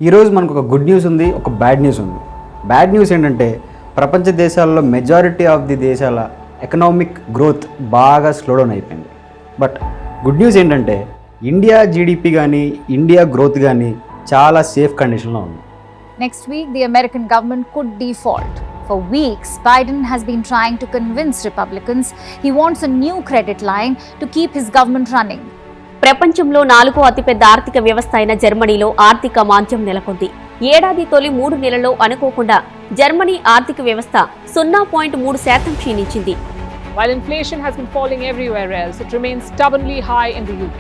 ఈరోజు మనకు ఒక గుడ్ న్యూస్ ఉంది, ఒక బ్యాడ్ న్యూస్ ఉంది. బ్యాడ్ న్యూస్ ఏంటంటే ప్రపంచ దేశాల్లో మెజారిటీ ఆఫ్ ది దేశాల ఎకనామిక్ గ్రోత్ బాగా స్లో డౌన్ అయిపోయింది. బట్ గుడ్ న్యూస్ ఏంటంటే ఇండియా జీడిపి కానీ ఇండియా గ్రోత్ కానీ చాలా సేఫ్ కండిషన్లో ఉంది. Next week, the American government could default. For weeks, Biden has been trying to convince Republicans he wants a new credit line to keep his government running. ప్రపంచంలో 4వ అతిపెద్ద ఆర్థిక వ్యవస్థ అయిన జర్మనీలో ఆర్థిక మాంద్యం నెలకొంది. ఏడాది తొలి 3 నెలల్లో అనుకోకుండా జర్మనీ ఆర్థిక వ్యవస్థ 0.3% క్షీణించింది. While inflation has been falling everywhere else, it remains stubbornly high in the UK.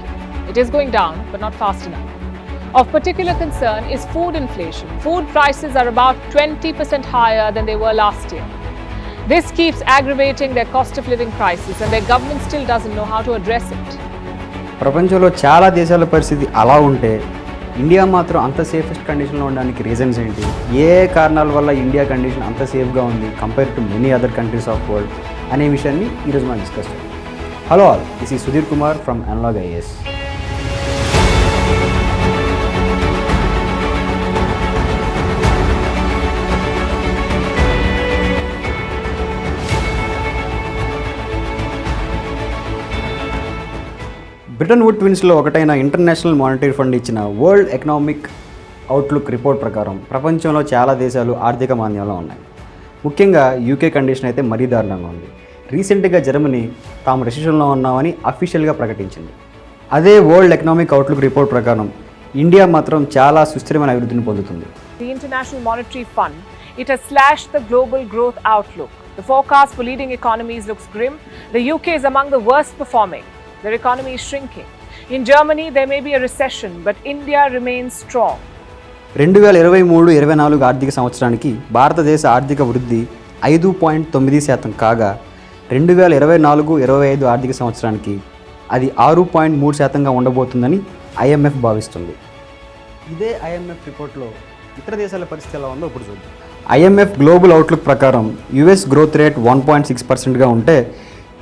It is going down, but not fast enough. Of particular concern is food inflation. Food prices are about 20% higher than they were last year. This keeps aggravating their cost of living crisis, and their government still doesn't know how to address it. ప్రపంచంలో చాలా దేశాల పరిస్థితి అలా ఉంటే India మాత్రం అంత safest కండిషన్లో ఉండడానికి రీజన్స్ ఏంటి? ఏ కారణాల వల్ల ఇండియా కండిషన్ అంత సేఫ్గా ఉంది compare to many other countries of world అనే విషయాన్ని ఈరోజు మనం డిస్కస్ చేద్దాం. Hello all, this is Sudheer Kumar from Analog IAS. Bretton Wood ట్విన్స్లో ఒకటైన ఇంటర్నేషనల్ మానిటరీ ఫండ్ ఇచ్చిన వరల్డ్ ఎకనామిక్ అవుట్లుక్ రిపోర్ట్ ప్రకారం ప్రపంచంలో చాలా దేశాలు ఆర్థిక మాంద్యంలో ఉన్నాయి. ముఖ్యంగా యూకే కండిషన్ అయితే మరీ దారుణంగా ఉంది. రీసెంట్గా జర్మనీ తాము రెసిషన్లో ఉన్నామని అఫీషియల్గా ప్రకటించింది. అదే వరల్డ్ ఎకనామిక్ అవుట్లుక్ రిపోర్ట్ ప్రకారం ఇండియా మాత్రం చాలా సుస్థిరమైన అభివృద్ధిని పొందుతుంది. The International Monetary Fund, it has slashed the global growth outlook. The forecast for leading economies looks grim. The UK is among the worst performing. Their economy is shrinking. In Germany, there may be a recession, but India remains strong. 2023-24 ఆర్థిక సంవత్సరానికి భారతదేశ ఆర్థిక వృద్ధి 5.9% కాగా 2024-25 ఆర్థిక సంవత్సరానికి అది 6.3%గా ఉండబోతుందని IMF భావిస్తుంది. ఇదే IMF రిపోర్ట్లో ఇతర దేశాల పరిస్థితి ఎలా ఉందో ఇప్పుడు చూద్దాం. IMF గ్లోబల్ అవుట్లుక్ ప్రకారం US గ్రోత్ రేట్ 1.6%గా ఉంటే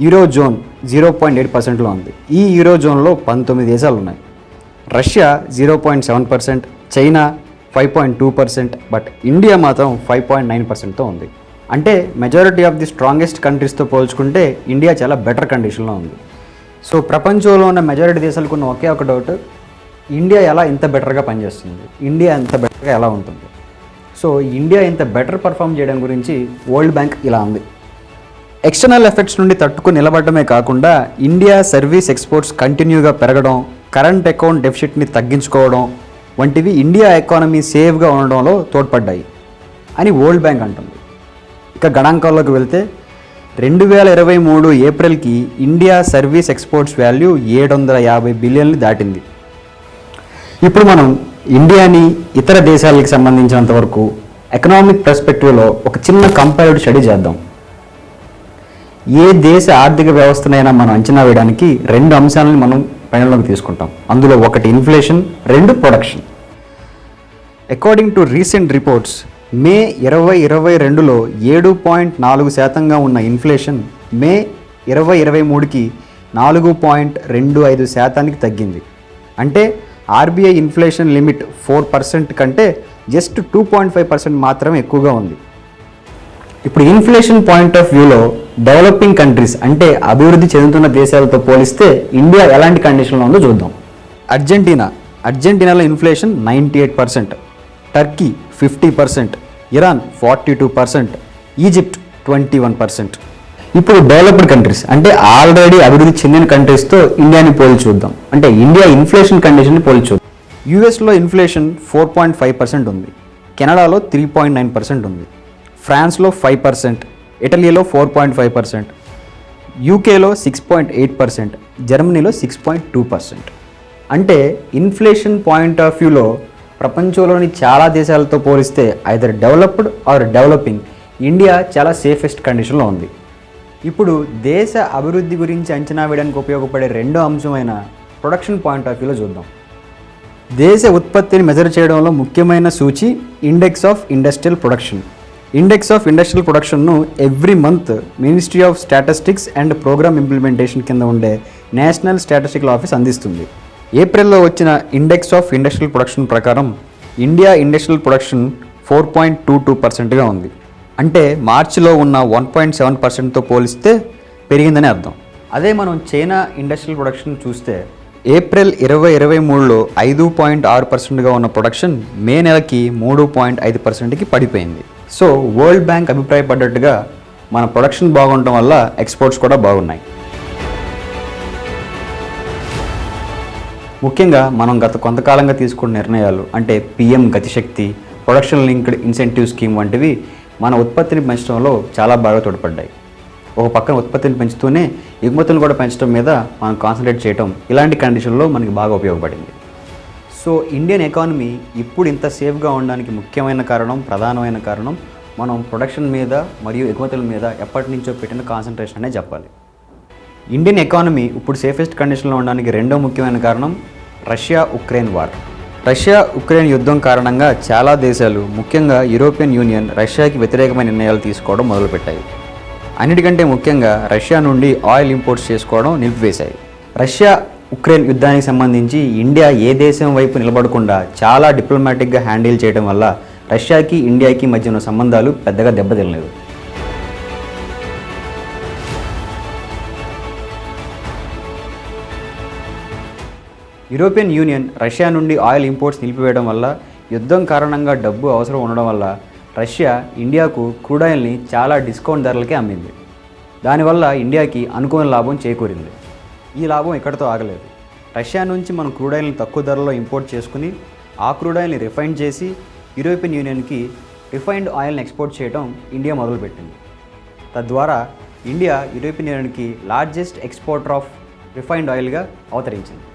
యూరో జోన్ 0.8%లో ఉంది. ఈ యూరో జోన్లో 19 దేశాలు ఉన్నాయి. రష్యా 0.7%, చైనా 5.2%, బట్ ఇండియా మాత్రం 5.9%తో ఉంది. అంటే మెజారిటీ ఆఫ్ ది స్ట్రాంగెస్ట్ కంట్రీస్తో పోల్చుకుంటే ఇండియా చాలా బెటర్ కండిషన్లో ఉంది. సో ప్రపంచంలో ఉన్న మెజారిటీ దేశాలకు ఉన్న ఒకే ఒక డౌట్, ఇండియా ఎలా ఇంత బెటర్గా పనిచేస్తుంది, ఇండియా ఎంత బెటర్గా ఎలా ఉంటుంది? సో ఇండియా ఇంత బెటర్ పర్ఫామ్ చేయడం గురించి వరల్డ్ బ్యాంక్ ఇలా ఉంది. ఎక్స్టర్నల్ ఎఫెక్ట్స్ నుండి తట్టుకుని నిలబడమే కాకుండా ఇండియా సర్వీస్ ఎక్స్పోర్ట్స్ కంటిన్యూగా పెరగడం, కరెంట్ అకౌంట్ డెఫిసిట్ని తగ్గించుకోవడం వంటివి ఇండియా ఎకానమీ సేఫ్గా ఉండడంలో తోడ్పడ్డాయి అని వరల్డ్ బ్యాంక్ అంటుంది. ఇక గణాంకాల్లోకి వెళ్తే 2023 ఏప్రిల్కి ఇండియా సర్వీస్ ఎక్స్పోర్ట్స్ వాల్యూ 750 బిలియన్లు దాటింది. ఇప్పుడు మనం ఇండియాని ఇతర దేశాలకు సంబంధించినంత వరకు ఎకనామిక్ పర్స్పెక్టివ్లో ఒక చిన్న కంపారిటివ్ స్టడీ చేద్దాం. ఏ దేశ ఆర్థిక వ్యవస్థనైనా మనం అంచనా వేయడానికి 2 అంశాలను మనం పరిగణలోకి తీసుకుంటాం. అందులో ఒకటి inflation, 2 production. According to recent reports, May 2022లో 7.4%గా ఉన్న ఇన్ఫ్లేషన్ మే 2023కి 4.25%కి తగ్గింది. అంటే RBI ఇన్ఫ్లేషన్ లిమిట్ 4% కంటే జస్ట్ 2.5% మాత్రమే ఎక్కువగా ఉంది. ఇప్పుడు ఇన్ఫ్లేషన్ పాయింట్ ఆఫ్ వ్యూలో డెవలపింగ్ కంట్రీస్ అంటే అభివృద్ధి చెందుతున్న దేశాలతో పోలిస్తే ఇండియా ఎలాంటి కండిషన్లో ఉందో చూద్దాం. అర్జెంటీనాలో ఇన్ఫ్లేషన్ 98%, టర్కీ 50%, ఇరాన్ 42%, ఈజిప్ట్ 21%. ఇప్పుడు డెవలప్డ్ కంట్రీస్ అంటే ఆల్రెడీ అభివృద్ధి చెందిన కంట్రీస్తో ఇండియాని పోల్చి చూద్దాం. అంటే ఇండియా ఇన్ఫ్లేషన్ కండిషన్ని పోల్చి చూద్దాం. యూఎస్లో ఇన్ఫ్లేషన్ 4.5% ఉంది, కెనడాలో 3.9% ఉంది, ఫ్రాన్స్లో 5%, ఇటలీలో 4.5%, యూకేలో 6.8%, జర్మనీలో 6.2%. అంటే ఇన్ఫ్లేషన్ పాయింట్ ఆఫ్ వ్యూలో ప్రపంచంలోని చాలా దేశాలతో పోలిస్తే either developed are developing India చాలా సేఫెస్ట్ కండిషన్లో ఉంది. ఇప్పుడు దేశ అభివృద్ధి గురించి అంచనా వేయడానికి ఉపయోగపడే 2వ అంశమైన ప్రొడక్షన్ పాయింట్ ఆఫ్ వ్యూలో చూద్దాం. దేశ ఉత్పత్తిని మెజర్ చేయడంలో ముఖ్యమైన సూచి index of industrial production. Index of industrial ప్రొడక్షన్ను every month Ministry of Statistics and Programme Implementation కింద ఉండే నేషనల్ స్టాటిస్టికల్ ఆఫీస్ అందిస్తుంది. ఏప్రిల్లో వచ్చిన ఇండెక్స్ ఆఫ్ ఇండస్ట్రియల్ ప్రొడక్షన్ ప్రకారం ఇండియా ఇండస్ట్రియల్ ప్రొడక్షన్ 4.22%గా ఉంది. అంటే మార్చిలో ఉన్న 1.7%తో పోలిస్తే పెరిగిందని అర్థం. అదే మనం చైనా ఇండస్ట్రియల్ ప్రొడక్షన్ చూస్తే ఏప్రిల్ 2023లో 5.6%గా ఉన్న ప్రొడక్షన్ మే నెలకి 3.5%కి పడిపోయింది. సో వరల్డ్ బ్యాంక్ అభిప్రాయపడ్డట్టుగా మన ప్రొడక్షన్ బాగుండటం వల్ల ఎక్స్పోర్ట్స్ కూడా బాగున్నాయి. ముఖ్యంగా మనం గత కొంతకాలంగా తీసుకున్న నిర్ణయాలు అంటే PM Gatishakti, production linked incentive scheme వంటివి మన ఉత్పత్తిని పెంచడంలో చాలా బాగా తోడ్పడ్డాయి. ఒక పక్కన ఉత్పత్తిని పెంచుతూనే ఎగుమతులను కూడా పెంచడం మీద మనం కాన్సన్ట్రేట్ చేయడం ఇలాంటి కండిషన్లో మనకి బాగా ఉపయోగపడింది. సో ఇండియన్ ఎకానమీ ఇప్పుడు ఇంత సేఫ్గా ఉండడానికి ముఖ్యమైన కారణం, ప్రధానమైన కారణం మనం ప్రొడక్షన్ మీద మరియు ఎగుమతుల మీద ఎప్పటి నుంచో పెట్టిన కాన్సన్ట్రేషన్ అనే చెప్పాలి. ఇండియన్ ఎకానమీ ఇప్పుడు సేఫెస్ట్ కండిషన్లో ఉండడానికి రెండో ముఖ్యమైన కారణం Russia Ukraine war. Russia Ukraine యుద్ధం కారణంగా చాలా దేశాలు, ముఖ్యంగా యూరోపియన్ యూనియన్ రష్యాకి వ్యతిరేకమైన నిర్ణయాలు తీసుకోవడం మొదలుపెట్టాయి. అన్నిటికంటే ముఖ్యంగా రష్యా నుండి ఆయిల్ ఇంపోర్ట్స్ చేసుకోవడం నిలిపివేశాయి. రష్యా ఉక్రెయిన్ యుద్ధానికి సంబంధించి ఇండియా ఏ దేశం వైపు నిలబడకుండా చాలా డిప్లొమాటిక్గా హ్యాండిల్ చేయడం వల్ల రష్యాకి ఇండియాకి మధ్య ఉన్న సంబంధాలు పెద్దగా దెబ్బతినలేదు. యూరోపియన్ యూనియన్ రష్యా నుండి ఆయిల్ ఇంపోర్ట్స్ నిలిపివేయడం వల్ల, యుద్ధం కారణంగా డబ్బు అవసరం ఉండడం వల్ల రష్యా ఇండియాకు క్రూడ్ ఆయిల్ని చాలా డిస్కౌంట్ ధరలకే అమ్మింది. దానివల్ల ఇండియాకి అనుకూల లాభం చేకూరింది. ఈ లాభం ఇక్కడితో ఆగలేదు. రష్యా నుంచి మనం క్రూడ్ ఆయిల్ని తక్కువ ధరలో ఇంపోర్ట్ చేసుకుని ఆ క్రూడ్ ఆయిల్ని రిఫైన్ చేసి యూరోపియన్ యూనియన్కి రిఫైన్డ్ ఆయిల్ని ఎక్స్పోర్ట్ చేయడం ఇండియా మొదలుపెట్టింది. తద్వారా ఇండియా యూరోపియన్ యూనియన్కి లార్జెస్ట్ ఎక్స్పోర్టర్ ఆఫ్ రిఫైన్డ్ ఆయిల్గా అవతరించింది.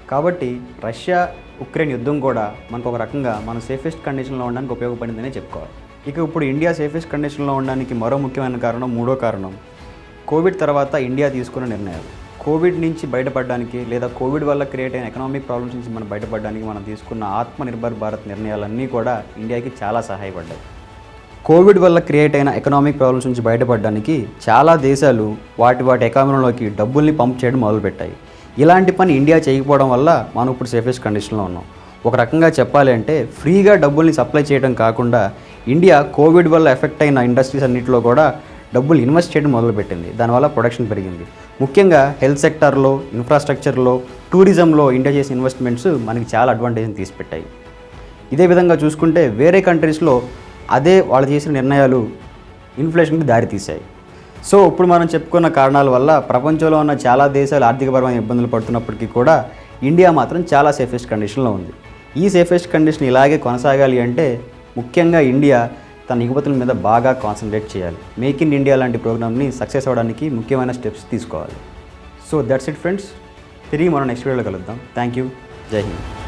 కాబట్టి రష్యా ఉక్రెయిన్ యుద్ధం కూడా మనకు ఒక రకంగా మనం సేఫెస్ట్ కండిషన్లో ఉండడానికి ఉపయోగపడిందనే చెప్పుకోవాలి. ఇక ఇప్పుడు ఇండియా సేఫెస్ట్ కండిషన్లో ఉండడానికి మరో ముఖ్యమైన కారణం, మూడో కారణం కోవిడ్ తర్వాత ఇండియా తీసుకున్న నిర్ణయాలు. కోవిడ్ నుంచి బయటపడడానికి లేదా కోవిడ్ వల్ల క్రియేట్ అయిన ఎకనామిక్ ప్రాబ్లమ్స్ నుంచి మనం బయటపడడానికి మనం తీసుకున్న ఆత్మనిర్భర్ భారత్ నిర్ణయాలన్నీ కూడా ఇండియాకి చాలా సహాయపడ్డాయి. కోవిడ్ వల్ల క్రియేట్ అయిన ఎకనామిక్ ప్రాబ్లమ్స్ నుంచి బయటపడడానికి చాలా దేశాలు వాటి ఎకానమీలోకి డబ్బుల్ని పంప్ చేయడం మొదలుపెట్టాయి. ఇలాంటి పని ఇండియా చేయకపోవడం వల్ల మనం ఇప్పుడు సేఫెస్ట్ కండిషన్లో ఉన్నాం. ఒక రకంగా చెప్పాలి అంటే ఫ్రీగా డబ్బుల్ని సప్లై చేయడం కాకుండా ఇండియా కోవిడ్ వల్ల ఎఫెక్ట్ అయిన ఇండస్ట్రీస్ అన్నింటిలో కూడా డబ్బులు ఇన్వెస్ట్ చేయడం మొదలుపెట్టింది. దానివల్ల ప్రొడక్షన్ పెరిగింది. ముఖ్యంగా హెల్త్ సెక్టార్లో, ఇన్ఫ్రాస్ట్రక్చర్లో, టూరిజంలో ఇండియా చేసిన ఇన్వెస్ట్మెంట్స్ మనకి చాలా అడ్వాంటేజ్ని తీసిపెట్టాయి. ఇదే విధంగా చూసుకుంటే వేరే కంట్రీస్లో అదే వాళ్ళు చేసిన నిర్ణయాలు ఇన్ఫ్లేషన్కి దారితీశాయి. సో ఇప్పుడు మనం చెప్పుకున్న కారణాల వల్ల ప్రపంచంలో ఉన్న చాలా దేశాలు ఆర్థికపరమైన ఇబ్బందులు పడుతున్నప్పటికీ కూడా ఇండియా మాత్రం చాలా సేఫెస్ట్ కండిషన్లో ఉంది. ఈ సేఫెస్ట్ కండిషన్ ఇలాగే కొనసాగాలి అంటే ముఖ్యంగా ఇండియా తన ఎగుమతుల మీద బాగా కాన్సన్ట్రేట్ చేయాలి. మేక్ ఇన్ ఇండియా లాంటి ప్రోగ్రామ్ని సక్సెస్ అవ్వడానికి ముఖ్యమైన స్టెప్స్ తీసుకోవాలి. So that's it friends. తిరిగి మనం నెక్స్ట్ వీడియోలో కలుద్దాం. Thank you. జై హింద్.